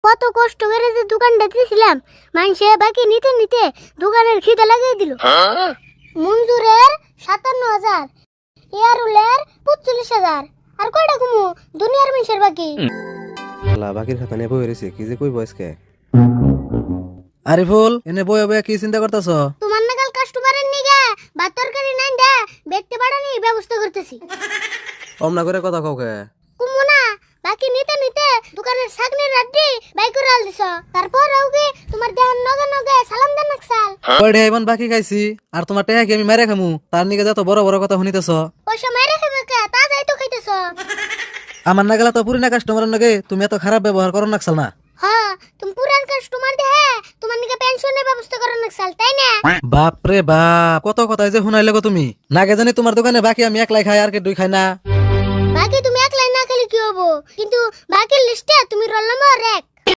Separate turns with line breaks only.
কত কষ্ট করে যে দোকানটা দিয়েছিলাম, মানুষে বাকি নিতে নিতে দোকানের খিদে লাগিয়ে দিল। মঞ্জুরের ৫৭,০০০, ইয়ারুলের ৪৫,০০০, আর কয়টা ঘুমু দুনিয়ার মানুষের বাকি।
আল্লাহ বাকির খাতা নিয়ে বই রয়েছে, কি যে কই বয়সকে। আরিফুল, এনে বই হবে কি চিন্তা করতেছ?
তোমার নাগাল কাস্টমারের নিগা ভাত তরকারি নাই দে ব্যক্তি বাড়ানির ব্যবস্থা করতেছি।
অমনা করে কথা কাউকে
কুমু না, বাকি নিতে নিতে দোকানের সাগনের রাড্ডি বাই করে আল দিছ। তারপর ওকে তোমার দেহন নগে নগে সালাম দেন নাকসাল।
কয়টা এমন বাকি খাইছি, আর তোমার টেহা কি আমি মেরে খামু? তার নিকে যত বড় বড় কথা শুনিতেছ।
পয়সা মাইরা খাবে কে, তা যাই তো খাইতেছ।
আমার নাগালা তো পুরিনা কাস্টমারের নগে তুমি এত খারাপ ব্যবহার করো নাকসাল না।
হ্যাঁ, তুমি পুরান কাস্টমার দেহে তোমার নিকে পেনশনের ব্যবস্থা করে নাকসাল, তাই না?
বাপ রে বাপ, কত কথাই যে শুনাইলে গো তুমি। নাগে জানি তোমার দোকানে বাকি আমি একলাই খাই, আর কে দুই খাই না।
বাকি তুমি একলাই না খেলে কি হবো, কিন্তু বাকির লিস্টে তুমি রোল নম্বর ১।